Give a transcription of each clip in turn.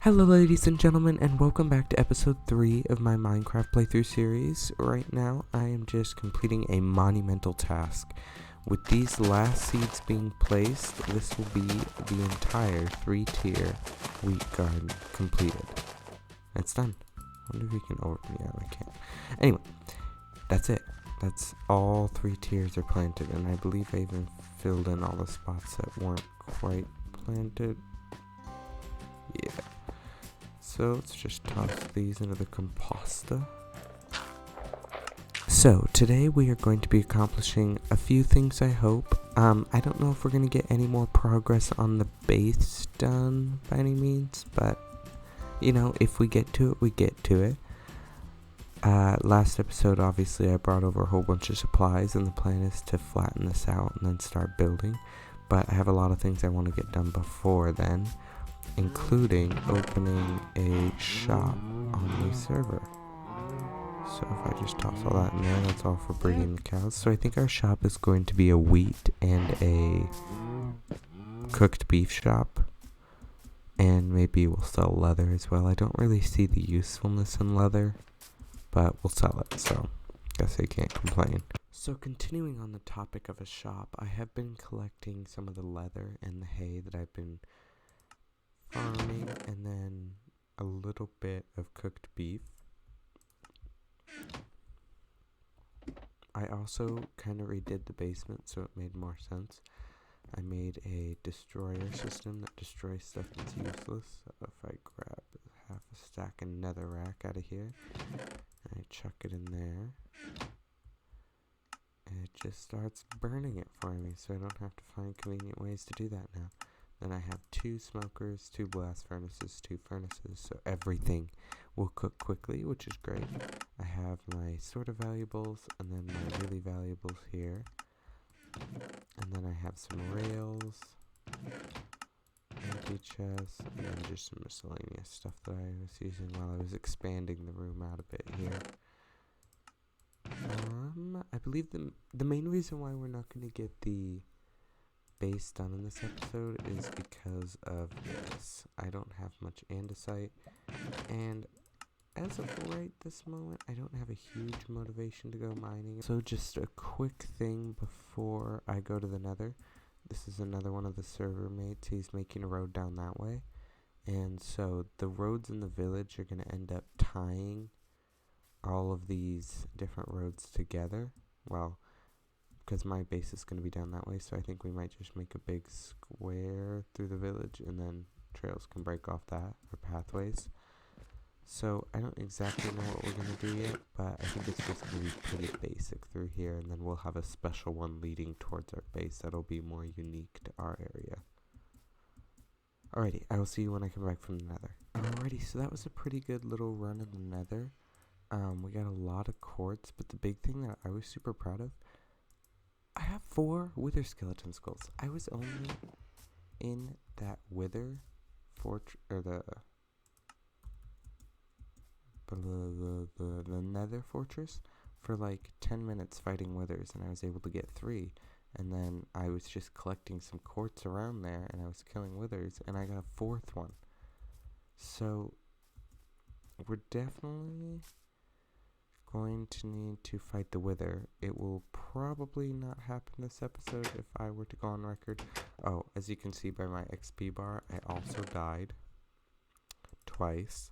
Hello ladies and gentlemen, and welcome back to episode 3 of my Minecraft playthrough series. Right now I am just completing a monumental task. With these last seeds being placed, this will be the entire 3-tier wheat garden completed. It's done. I wonder if we can yeah, we can't. Anyway, that's it. That's all 3 tiers are planted, and I believe I even filled in all the spots that weren't quite planted. Yeah. So let's just toss these into the composter. So today we are going to be accomplishing a few things, I hope. I don't know if we're going to get any more progress on the base done by any means, but you know, if we get to it, we get to it. Last episode, obviously, I brought over a whole bunch of supplies, and the plan is to flatten this out and then start building. But I have a lot of things I want to get done before then, including opening a shop on the server. So if I just toss all that in there, that's all for breeding the cows. So I think our shop is going to be a wheat and a cooked beef shop. And maybe we'll sell leather as well. I don't really see the usefulness in leather, but we'll sell it, so guess I can't complain. So continuing on the topic of a shop, I have been collecting some of the leather and the hay that I've been farming, and then a little bit of cooked beef. I also kind of redid the basement so it made more sense. I made a destroyer system that destroys stuff that's useless. So if I grab half a stack of netherrack out of here and I chuck it in there, and it just starts burning it for me, so I don't have to find convenient ways to do that now. Then I have 2 smokers, 2 blast furnaces, 2 furnaces, so everything will cook quickly, which is great. I have my sort of valuables, and then my really valuables here. And then I have some rails, empty chests, and then just some miscellaneous stuff that I was using while I was expanding the room out a bit here. I believe the main reason why we're not going to get the base done in this episode is because of this. I don't have much andesite, and as of right this moment, I don't have a huge motivation to go mining. So just a quick thing before I go to the nether. This is another one of the server mates. He's making a road down that way, and so the roads in the village are going to end up tying all of these different roads together. Well, because my base is going to be down that way, so I think we might just make a big square through the village, and then trails can break off that, or pathways. So I don't exactly know what we're going to do yet, but I think it's just going to be pretty basic through here, and then we'll have a special one leading towards our base that'll be more unique to our area. Alrighty, I will see you when I come back from the nether. Alrighty, so that was a pretty good little run in the nether. We got a lot of quartz, but the big thing that I was super proud of, I have 4 wither skeleton skulls. I was only in that wither fortress, or the nether fortress for like 10 minutes fighting withers, and I was able to get 3. And then I was just collecting some quartz around there, and I was killing withers, and I got a 4th one. So we're definitely going to need to fight the wither. It will probably not happen this episode if I were to go on record. Oh, as you can see by my XP bar, I also died twice.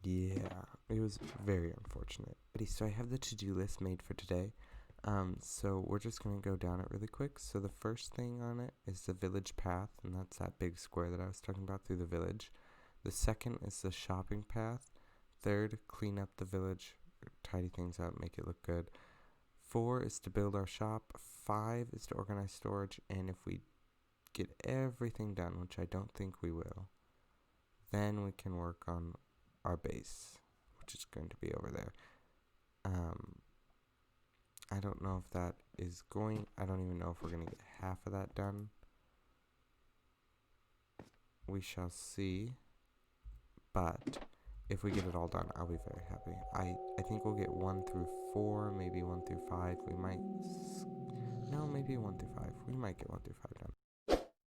Yeah, it was very unfortunate. So I have the to-do list made for today. So we're just going to go down it really quick. So the first thing on it is the village path, and that's that big square that I was talking about through the village. The second is the shopping path. Third, clean up the village, tidy things up, make it look good. 4 is to build our shop. 5 is to organize storage, and if we get everything done, which I don't think we will, then we can work on our base, which is going to be over there. I don't know if that is going, I don't even know if we're going to get half of that done. We shall see, but if we get it all done, I'll be very happy. I think we'll get 1 through 4, maybe 1 through 5. We might, no, maybe 1 through 5. We might get 1 through 5 done.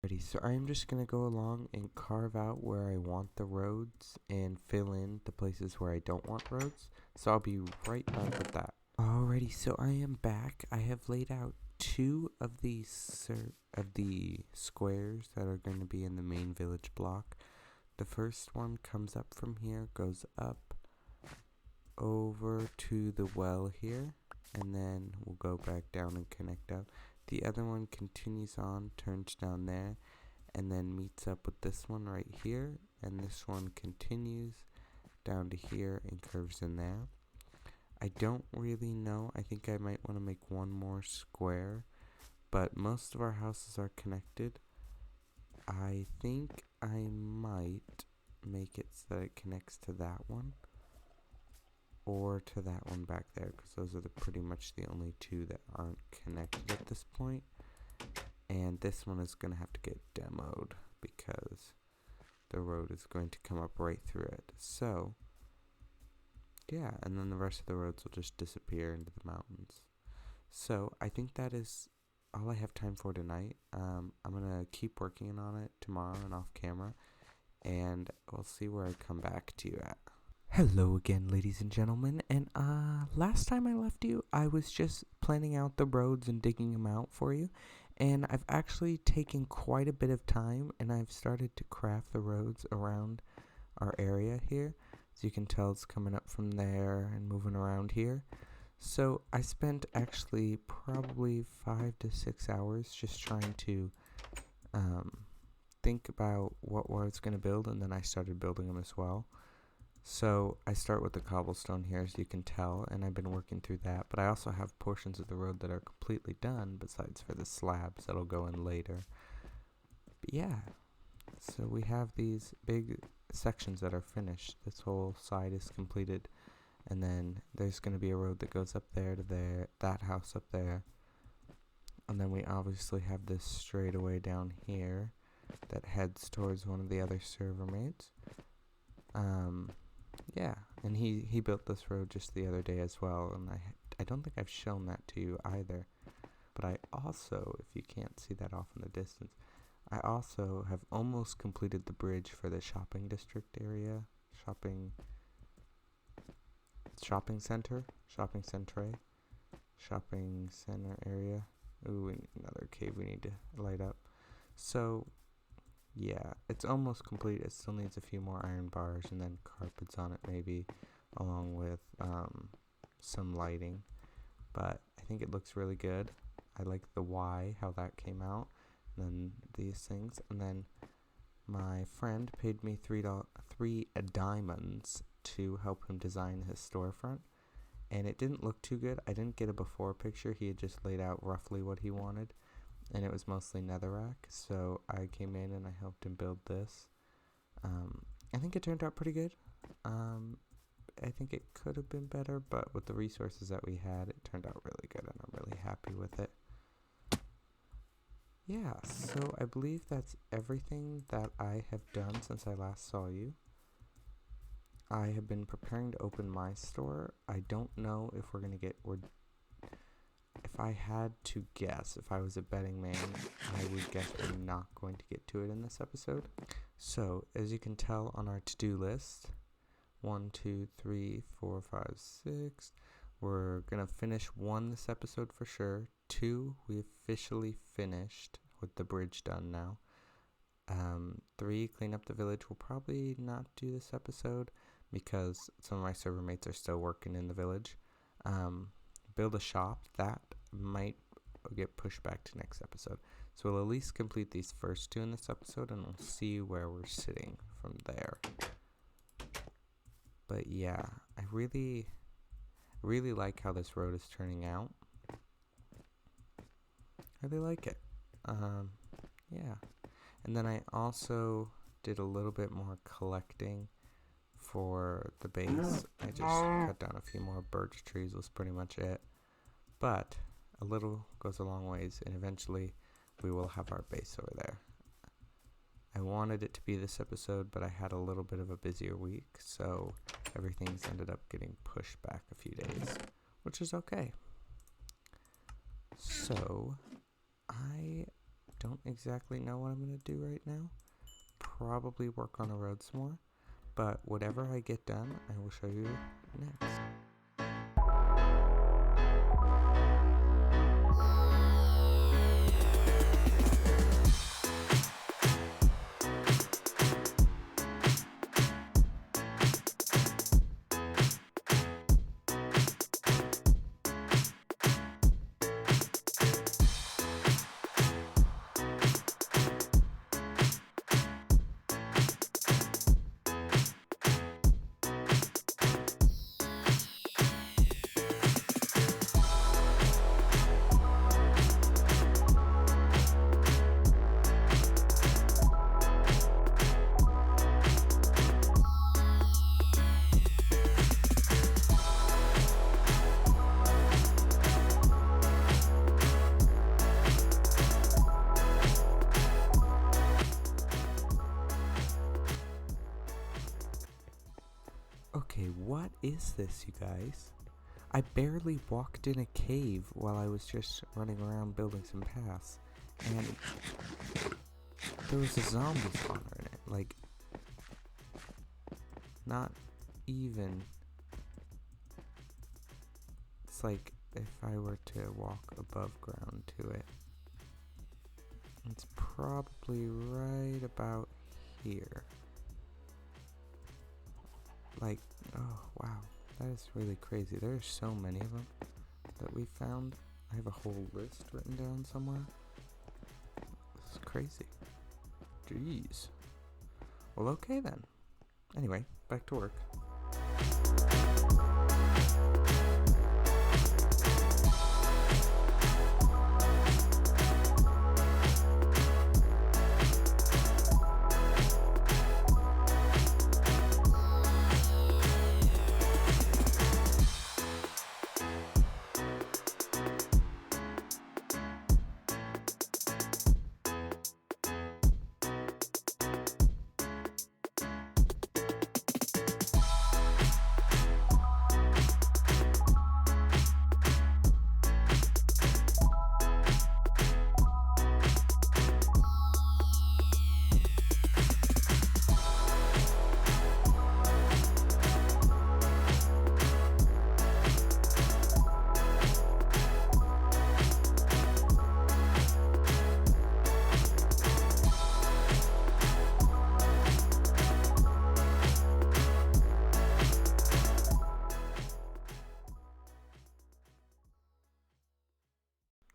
Alrighty, so I'm just going to go along and carve out where I want the roads and fill in the places where I don't want roads. So I'll be right back with that. Alrighty, so I am back. I have laid out two of the squares that are going to be in the main village block. The first one comes up from here, goes up over to the well here, and then we'll go back down and connect up. The other one continues on, turns down there, and then meets up with this one right here, and this one continues down to here and curves in there. I don't really know. I think I might want to make one more square, but most of our houses are connected. I think I might make it so that it connects to that one or to that one back there, because those are pretty much the only two that aren't connected at this point. And this one is going to have to get demoed because the road is going to come up right through it. So yeah, and then the rest of the roads will just disappear into the mountains. So I think that is all I have time for tonight. I'm going to keep working on it tomorrow and off camera, and we'll see where I come back to you at. Hello again, ladies and gentlemen, and last time I left you, I was just planning out the roads and digging them out for you, and I've actually taken quite a bit of time, and I've started to craft the roads around our area here. As you can tell, it's coming up from there and moving around here. So I spent actually probably 5 to 6 hours just trying to think about what I was going to build, and then I started building them as well. So I start with the cobblestone here, as you can tell, and I've been working through that, but I also have portions of the road that are completely done, besides for the slabs that'll go in later. But yeah, so we have these big sections that are finished. This whole side is completed, and then there's going to be a road that goes up there to there, that house up there, and then we obviously have this straightaway down here that heads towards one of the other server mates. Yeah, and he built this road just the other day as well, and I don't think I've shown that to you either. But I also, if you can't see that off in the distance, I also have almost completed the bridge for the shopping district area, shopping center area. Ooh, we need another cave we need to light up. So yeah, it's almost complete. It still needs a few more iron bars and then carpets on it maybe, along with some lighting. But I think it looks really good. I like the Y, how that came out. And then these things. And then my friend paid me three diamonds to help him design his storefront. And it didn't look too good. I didn't get a before picture. He had just laid out roughly what he wanted, and it was mostly netherrack, so I came in and I helped him build this. I think it turned out pretty good. I think it could have been better, but with the resources that we had, it turned out really good, and I'm really happy with it. Yeah, so I believe that's everything that I have done since I last saw you. I have been preparing to open my store. I don't know if we're going to if I had to guess, if I was a betting man, I would guess we're not going to get to it in this episode. So, as you can tell on our to-do list, 1, 2, 3, 4, 5, 6, we're going to finish 1 this episode for sure. 2, we officially finished with the bridge done now. 3, clean up the village. We'll probably not do this episode because some of my server mates are still working in the village. Build a shop, that might get pushed back to next episode. So we'll at least complete these first 2 in this episode, and we'll see where we're sitting from there. But yeah, I really like how this road is turning out. I really like it. Yeah. And then I also did a little bit more collecting for the base. I just cut down a few more birch trees, was pretty much it. But a little goes a long ways, and eventually we will have our base over there. I wanted it to be this episode, but I had a little bit of a busier week, so everything's ended up getting pushed back a few days, which is okay. So I don't exactly know what I'm going to do right now. Probably work on the road some more, but whatever I get done, I will show you next. Okay, what is this, you guys? I barely walked in a cave while I was just running around building some paths, and there was a zombie spawner in it. Like, not even. It's like if I were to walk above ground to it. It's probably right about here. Like, oh wow, that is really crazy. There's so many of them that we found. I have a whole list written down somewhere. This is crazy. Jeez. Well, okay then. Anyway, back to work.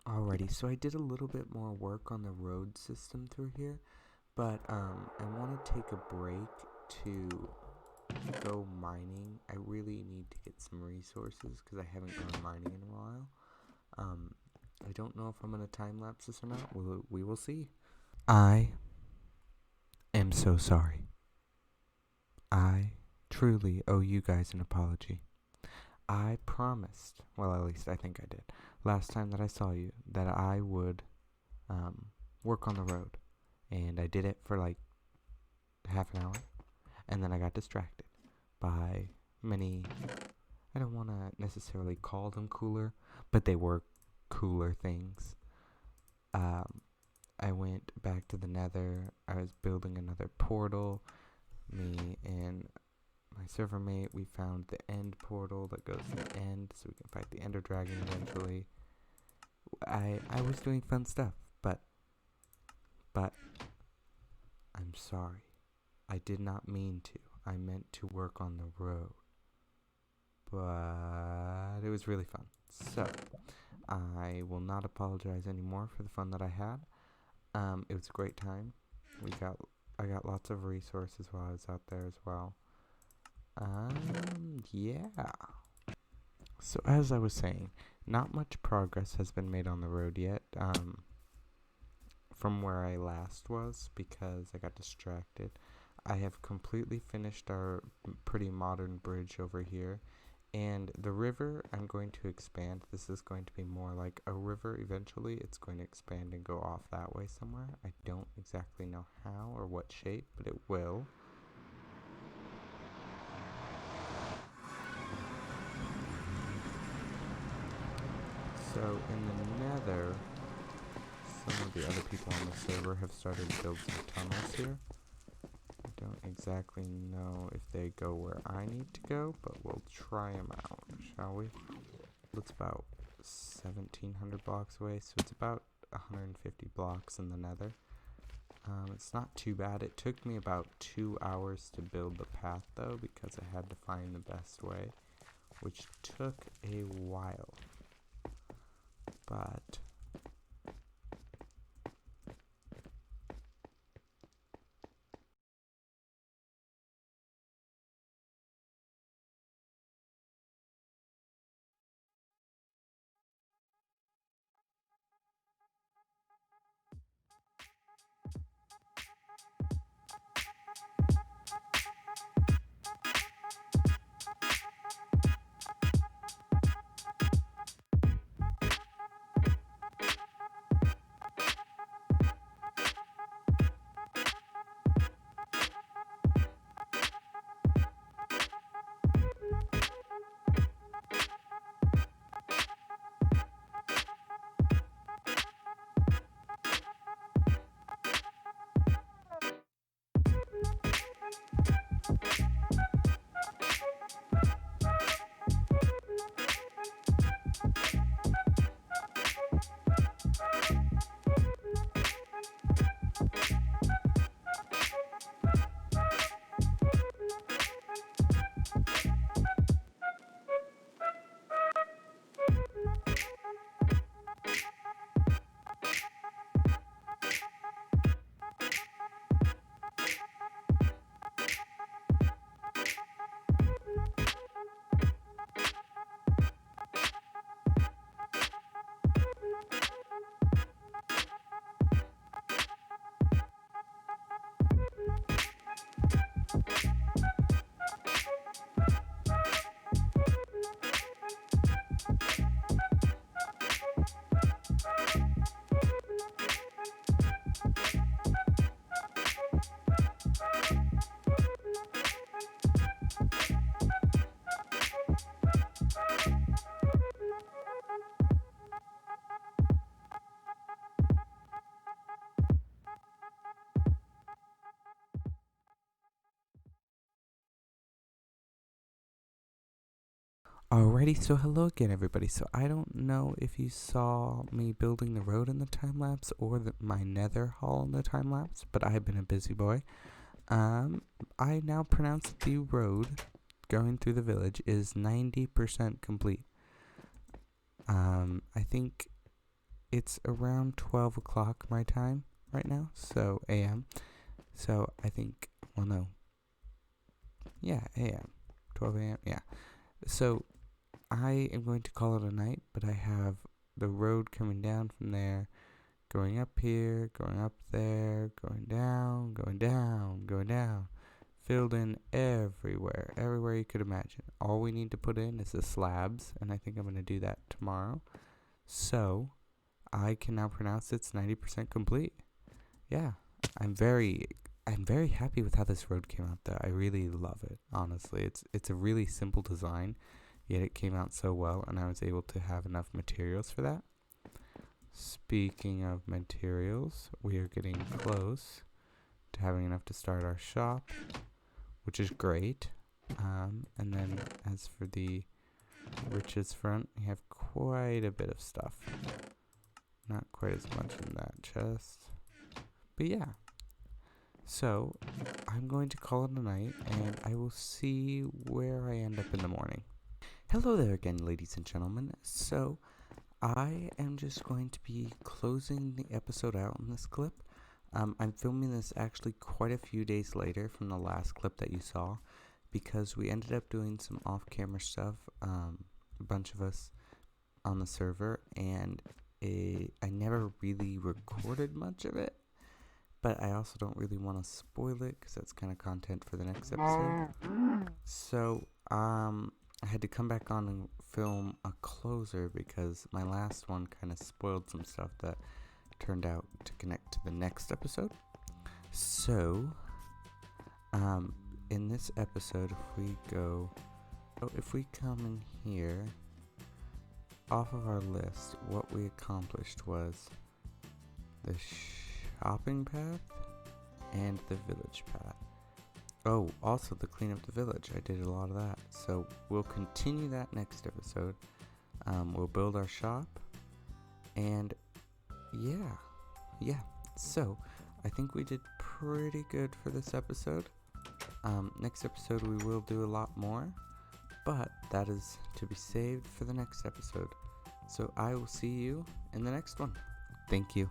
Alrighty, so I did a little bit more work on the road system through here, but I want to take a break to go mining. I really need to get some resources because I haven't gone mining in a while. I don't know if I'm going to time lapse this or not. We will see. I am so sorry. I truly owe you guys an apology. I promised, well, at least I think I did, last time that I saw you, that I would work on the road. And I did it for like half an hour. And then I got distracted by many, I don't want to necessarily call them cooler, but they were cooler things. I went back to the nether. I was building another portal. Me and my server mate, we found the end portal that goes to the end so we can fight the ender dragon eventually. I was doing fun stuff, but I'm sorry. I did not mean to. I meant to work on the road. But it was really fun. So I will not apologize anymore for the fun that I had. It was a great time. I got lots of resources while I was out there as well. Yeah. So as I was saying, not much progress has been made on the road yet, from where I last was because I got distracted. I have completely finished our pretty modern bridge over here, and the river I'm going to expand. This is going to be more like a river eventually. It's going to expand and go off that way somewhere. I don't exactly know how or what shape, but it will. So in the nether, some of the other people on the server have started to build some tunnels here. I don't exactly know if they go where I need to go, but we'll try them out, shall we? It's about 1,700 blocks away, so it's about 150 blocks in the nether. It's not too bad. It took me about 2 hours to build the path though, because I had to find the best way, which took a while. But alrighty, so hello again everybody. So I don't know if you saw me building the road in the time lapse or my nether hall in the time lapse, but I have been a busy boy. I now pronounce the road going through the village is 90% complete. I think it's around 12 o'clock my time right now, so AM. So I think, well no, yeah, AM, 12 AM, yeah. So I am going to call it a night, but I have the road coming down from there, going up here, going up there, going down, going down, going down, filled in everywhere you could imagine. All we need to put in is the slabs, and I think I'm going to do that tomorrow. So I can now pronounce it's 90% complete. Yeah, I'm very happy with how this road came out though. I really love it, honestly. It's a really simple design, yet it came out so well, and I was able to have enough materials for that. Speaking of materials, we are getting close to having enough to start our shop, which is great. And then as for the riches front, we have quite a bit of stuff. Not quite as much in that chest, but yeah. So I'm going to call it a night, and I will see where I end up in the morning. Hello there again, ladies and gentlemen. So I am just going to be closing the episode out in this clip. I'm filming this actually quite a few days later from the last clip that you saw, because we ended up doing some off-camera stuff, a bunch of us on the server, and I never really recorded much of it, but I also don't really want to spoil it because that's kind of content for the next episode. So I had to come back on and film a closer because my last one kind of spoiled some stuff that turned out to connect to the next episode. So in this episode, if we come in here, off of our list, what we accomplished was the shopping path, and the village path. Oh, also the clean up the village. I did a lot of that. So we'll continue that next episode. We'll build our shop. And yeah. So I think we did pretty good for this episode. Next episode we will do a lot more. But that is to be saved for the next episode. So I will see you in the next one. Thank you.